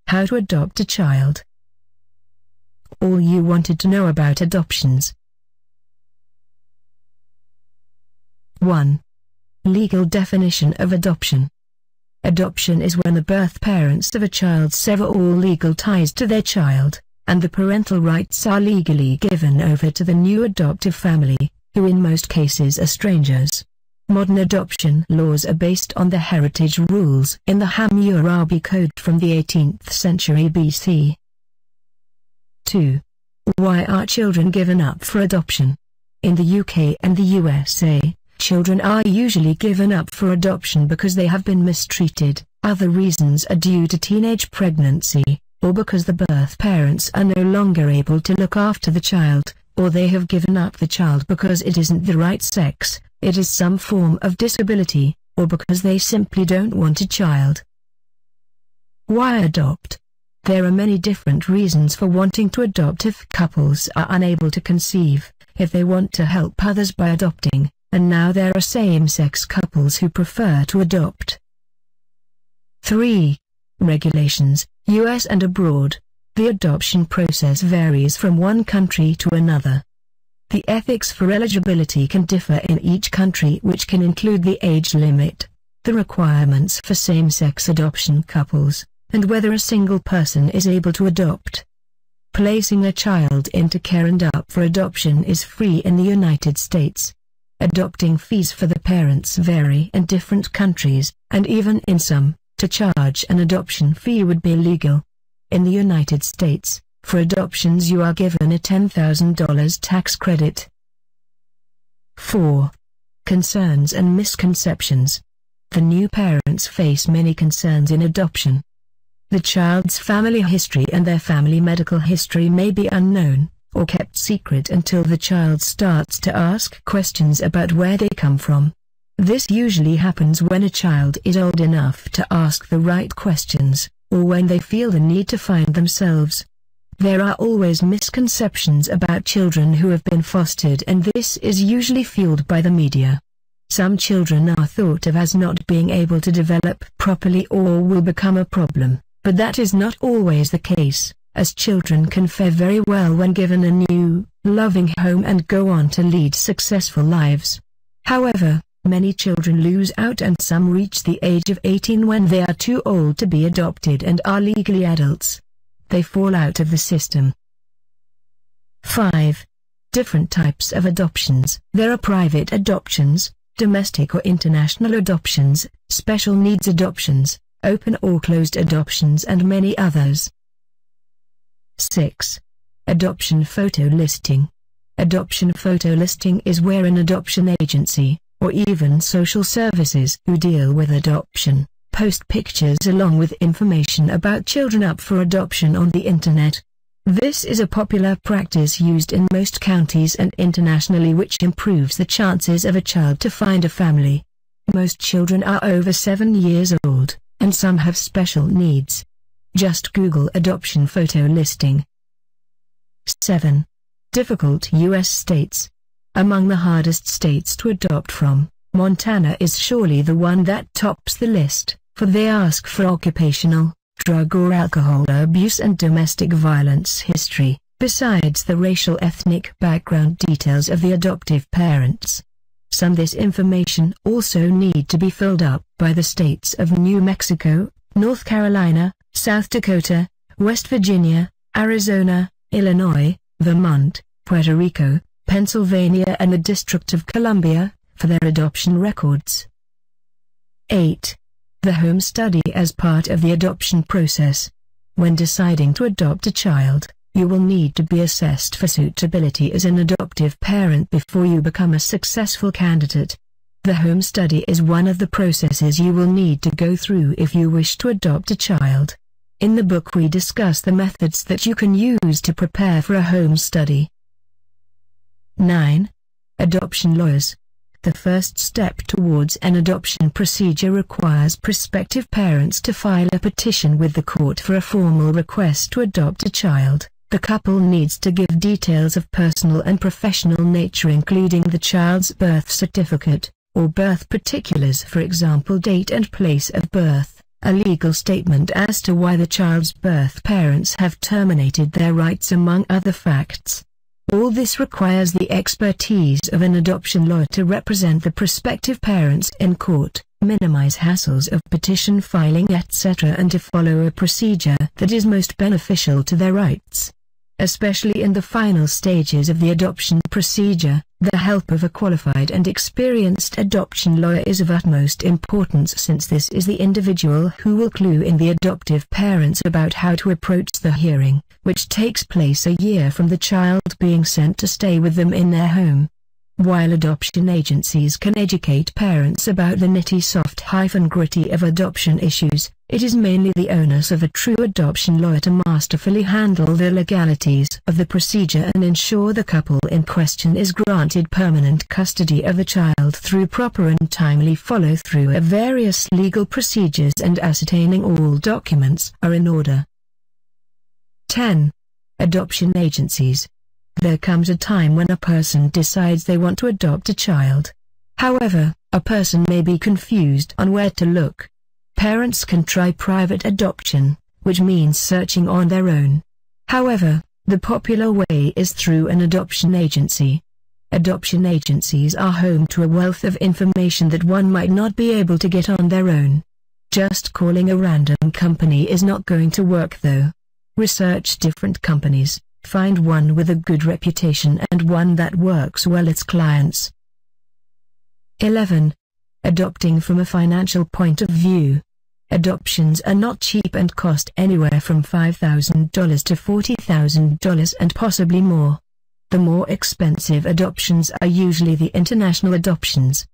How to adopt a child. All you wanted to know about adoptions. 1. Legal definition of adoption. Adoption is when the birth parents of a child sever all legal ties to their child, and the parental rights are legally given over to the new adoptive family, who in most cases are strangers. Modern adoption laws are based on the heritage rules in the Hammurabi Code from the 18th century BC. 2. Why are children given up for adoption? In the UK and the USA, children are usually given up for adoption because they have been mistreated. Other reasons are due to teenage pregnancy, or because the birth parents are no longer able to look after the child, or they have given up the child because it isn't the right sex, it is some form of disability, or because they simply don't want a child. Why adopt? There are many different reasons for wanting to adopt. If couples are unable to conceive, if they want to help others by adopting, and now there are same-sex couples who prefer to adopt. 3. Regulations, US and abroad. The adoption process varies from one country to another. The ethics for eligibility can differ in each country, which can include the age limit, the requirements for same-sex adoption couples, and whether a single person is able to adopt. Placing a child into care and up for adoption is free in the United States. Adopting fees for the parents vary in different countries, and even in some, to charge an adoption fee would be illegal. In the United States, for adoptions you are given a $10,000 tax credit. 4. Concerns and misconceptions. The new parents face many concerns in adoption. The child's family history and their family medical history may be unknown, or kept secret until the child starts to ask questions about where they come from. This usually happens when a child is old enough to ask the right questions, or when they feel the need to find themselves. There are always misconceptions about children who have been fostered, and this is usually fueled by the media. Some children are thought of as not being able to develop properly or will become a problem, but that is not always the case, as children can fare very well when given a new, loving home and go on to lead successful lives. However, many children lose out, and some reach the age of 18 when they are too old to be adopted and are legally adults. They fall out of the system. 5. Different types of adoptions. There are private adoptions, domestic or international adoptions, special needs adoptions, open or closed adoptions, and many others. 6. Adoption photo listing. Adoption photo listing is where an adoption agency, or even social services who deal with adoption, post pictures along with information about children up for adoption on the internet. This is a popular practice used in most counties and internationally, which improves the chances of a child to find a family. Most children are over 7 years old, and some have special needs. Just Google adoption photo listing. 7. Difficult U.S. states. Among the hardest states to adopt from, Montana is surely the one that tops the list, for they ask for occupational, drug or alcohol abuse and domestic violence history, besides the racial ethnic background details of the adoptive parents. Some of this information also need to be filled up by the states of New Mexico, North Carolina, South Dakota, West Virginia, Arizona, Illinois, Vermont, Puerto Rico, Pennsylvania and the District of Columbia, for their adoption records. 8. The home study as part of the adoption process. When deciding to adopt a child, you will need to be assessed for suitability as an adoptive parent before you become a successful candidate. The home study is one of the processes you will need to go through if you wish to adopt a child. In the book we discuss the methods that you can use to prepare for a home study. 9. Adoption lawyers. The first step towards an adoption procedure requires prospective parents to file a petition with the court for a formal request to adopt a child. The couple needs to give details of personal and professional nature, including the child's birth certificate, or birth particulars, for example date and place of birth, a legal statement as to why the child's birth parents have terminated their rights, among other facts. All this requires the expertise of an adoption lawyer to represent the prospective parents in court, minimize hassles of petition filing, etc., and to follow a procedure that is most beneficial to their rights. Especially in the final stages of the adoption procedure, the help of a qualified and experienced adoption lawyer is of utmost importance, since this is the individual who will clue in the adoptive parents about how to approach the hearing, which takes place a year from the child being sent to stay with them in their home. While adoption agencies can educate parents about the nitty-soft-gritty of adoption issues, it is mainly the onus of a true adoption lawyer to masterfully handle the legalities of the procedure and ensure the couple in question is granted permanent custody of the child through proper and timely follow-through of various legal procedures and ascertaining all documents are in order. 10. Adoption agencies. There comes a time when a person decides they want to adopt a child. However, a person may be confused on where to look. Parents can try private adoption, which means searching on their own. However, the popular way is through an adoption agency. Adoption agencies are home to a wealth of information that one might not be able to get on their own. Just calling a random company is not going to work though. Research different companies. Find one with a good reputation and one that works well its clients. 11. Adopting from a financial point of view. Adoptions are not cheap and cost anywhere from $5,000 to $40,000 and possibly more. The more expensive adoptions are usually the international adoptions.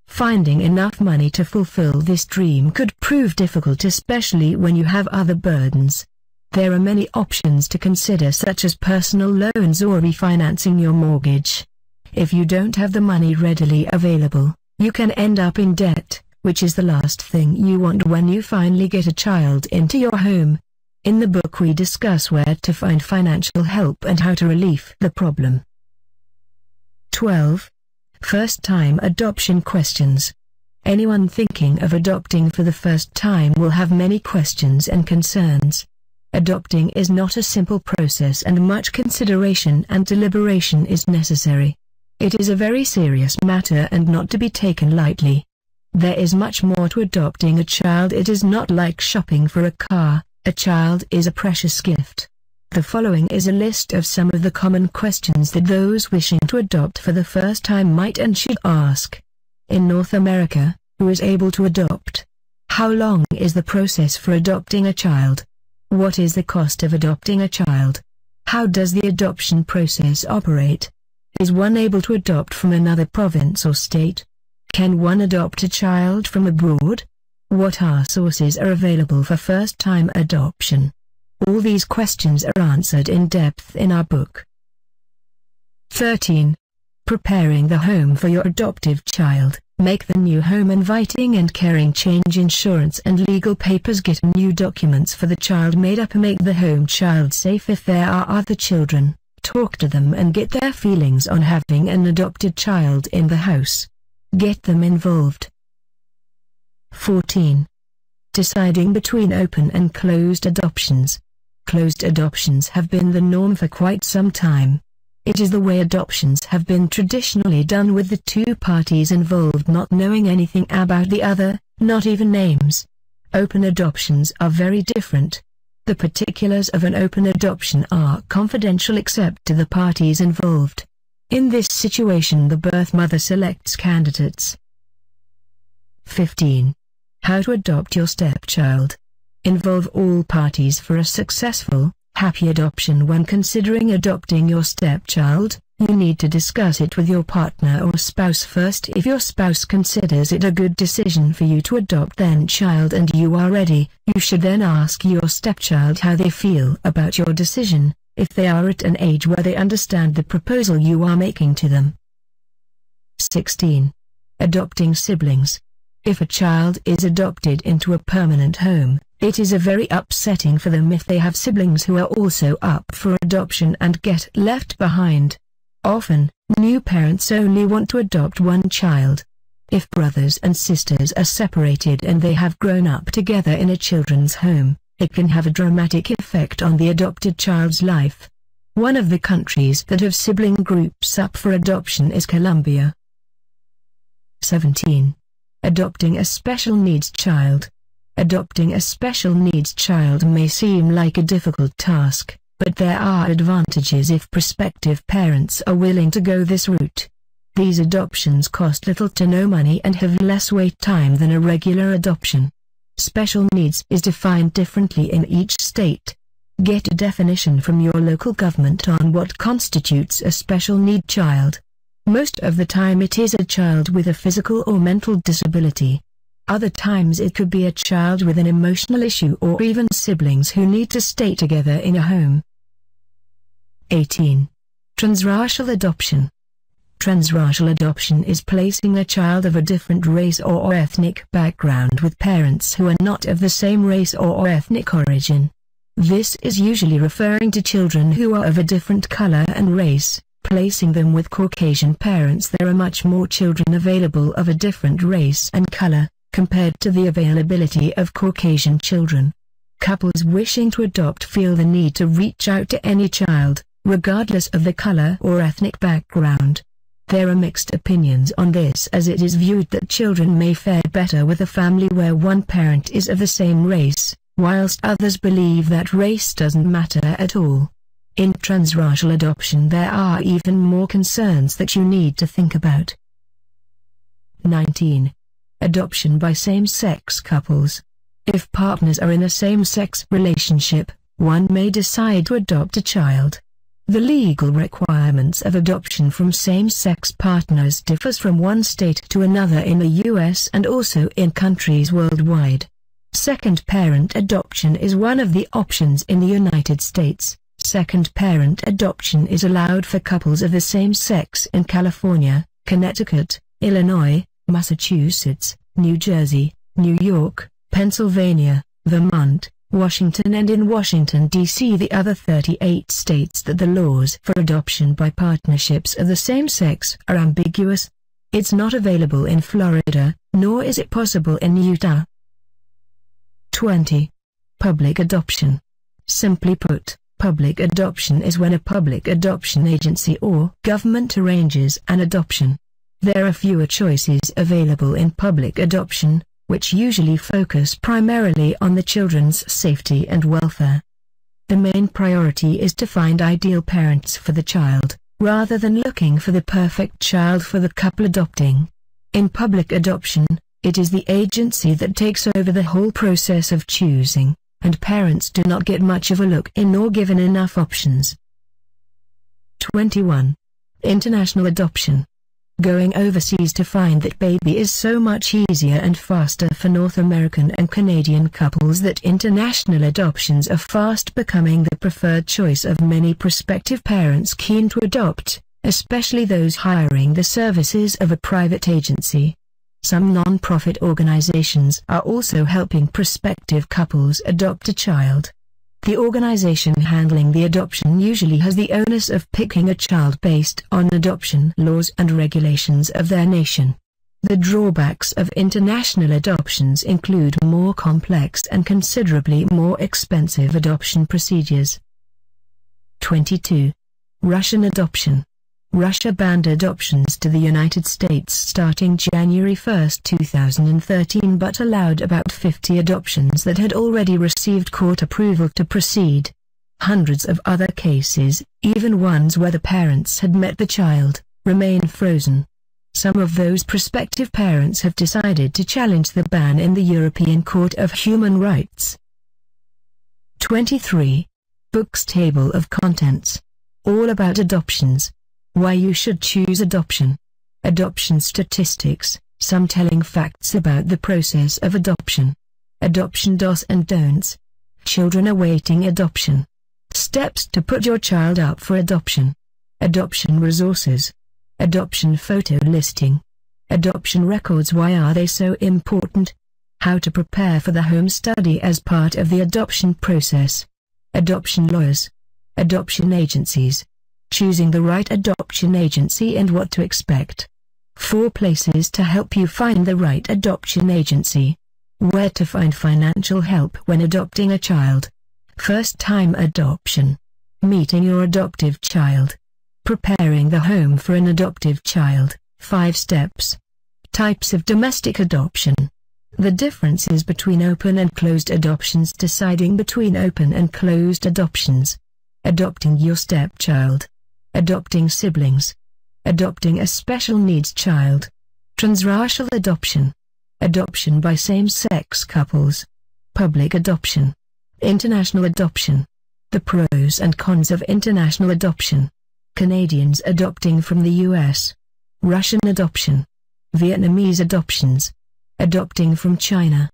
Finding enough money to fulfill this dream could prove difficult, especially when you have other burdens. There are many options to consider, such as personal loans or refinancing your mortgage. If you don't have the money readily available, you can end up in debt, which is the last thing you want when you finally get a child into your home. In the book we discuss where to find financial help and how to relieve the problem. 12. First-time adoption questions. Anyone thinking of adopting for the first time will have many questions and concerns. Adopting is not a simple process and much consideration and deliberation is necessary. It is a very serious matter and not to be taken lightly. There is much more to adopting a child. It is not like shopping for a car. A child is a precious gift. The following is a list of some of the common questions that those wishing to adopt for the first time might and should ask. In North America, who is able to adopt? How long is the process for adopting a child? What is the cost of adopting a child? How does the adoption process operate? Is one able to adopt from another province or state? Can one adopt a child from abroad? What sources are available for first-time adoption? All these questions are answered in depth in our book. 13. Preparing the home for your adoptive child. Make the new home inviting and caring. Change insurance and legal papers. Get new documents for the child made up. Make the home child safe if there are other children. Talk to them and get their feelings on having an adopted child in the house. Get them involved. 14. Deciding between open and closed adoptions. Closed adoptions have been the norm for quite some time. It is the way adoptions have been traditionally done, with the two parties involved not knowing anything about the other, not even names. Open adoptions are very different. The particulars of an open adoption are confidential except to the parties involved. In this situation, the birth mother selects candidates. 15. How to adopt your stepchild. Involve all parties for a successful, happy adoption. When considering adopting your stepchild, you need to discuss it with your partner or spouse first. If your spouse considers it a good decision for you to adopt their child and you are ready, you should then ask your stepchild how they feel about your decision, if they are at an age where they understand the proposal you are making to them. 16. Adopting siblings. If a child is adopted into a permanent home, it is very upsetting for them if they have siblings who are also up for adoption and get left behind. Often, new parents only want to adopt one child. If brothers and sisters are separated and they have grown up together in a children's home, it can have a dramatic effect on the adopted child's life. One of the countries that have sibling groups up for adoption is Colombia. 17. Adopting a special needs child. Adopting a special needs child may seem like a difficult task, but there are advantages if prospective parents are willing to go this route. These adoptions cost little to no money and have less wait time than a regular adoption. Special needs is defined differently in each state. Get a definition from your local government on what constitutes a special need child. Most of the time it is a child with a physical or mental disability. Other times it could be a child with an emotional issue or even siblings who need to stay together in a home. 18. Transracial adoption. Transracial adoption is placing a child of a different race or ethnic background with parents who are not of the same race or ethnic origin. This is usually referring to children who are of a different color and race. Placing them with Caucasian parents, there are much more children available of a different race and color, compared to the availability of Caucasian children. Couples wishing to adopt feel the need to reach out to any child, regardless of the color or ethnic background. There are mixed opinions on this, as it is viewed that children may fare better with a family where one parent is of the same race, whilst others believe that race doesn't matter at all. In transracial adoption there are even more concerns that you need to think about. 19. Adoption by same-sex couples. If partners are in a same-sex relationship, one may decide to adopt a child. The legal requirements of adoption from same-sex partners differs from one state to another in the US and also in countries worldwide. Second parent adoption is one of the options in the United States. Second parent adoption is allowed for couples of the same sex in California, Connecticut, Illinois, Massachusetts, New Jersey, New York, Pennsylvania, Vermont, Washington, and in Washington, D.C. The other 38 states that the laws for adoption by partnerships of the same sex are ambiguous. It's not available in Florida, nor is it possible in Utah. 20. Public adoption. Simply put, public adoption is when a public adoption agency or government arranges an adoption. There are fewer choices available in public adoption, which usually focus primarily on the children's safety and welfare. The main priority is to find ideal parents for the child, rather than looking for the perfect child for the couple adopting. In public adoption, it is the agency that takes over the whole process of choosing, and parents do not get much of a look in nor given enough options. 21. International adoption. Going overseas to find that baby is so much easier and faster for North American and Canadian couples that international adoptions are fast becoming the preferred choice of many prospective parents keen to adopt, especially those hiring the services of a private agency. Some non-profit organizations are also helping prospective couples adopt a child. The organization handling the adoption usually has the onus of picking a child based on adoption laws and regulations of their nation. The drawbacks of international adoptions include more complex and considerably more expensive adoption procedures. 22. Russian adoption. Russia banned adoptions to the United States starting January 1, 2013, but allowed about 50 adoptions that had already received court approval to proceed. Hundreds of other cases, even ones where the parents had met the child, remain frozen. Some of those prospective parents have decided to challenge the ban in the European Court of Human Rights. 23. Book's Table of Contents. All about adoptions. Why you should choose adoption. Adoption statistics, some telling facts about the process of adoption. Adoption do's and don'ts. Children awaiting adoption. Steps to put your child up for adoption. Adoption resources. Adoption photo listing. Adoption records. Why are they so important? How to prepare for the home study as part of the adoption process. Adoption lawyers. Adoption agencies. Choosing the right adoption agency and what to expect. 4 places to help you find the right adoption agency. Where to find financial help when adopting a child. First-time adoption. Meeting your adoptive child. Preparing the home for an adoptive child. 5 steps. Types of domestic adoption. The differences between open and closed adoptions. Deciding between open and closed adoptions. Adopting your stepchild. Adopting siblings. Adopting a special needs child. Transracial adoption. Adoption by same-sex couples. Public adoption. International adoption. The pros and cons of international adoption. Canadians adopting from the US. Russian adoption. Vietnamese adoptions. Adopting from China.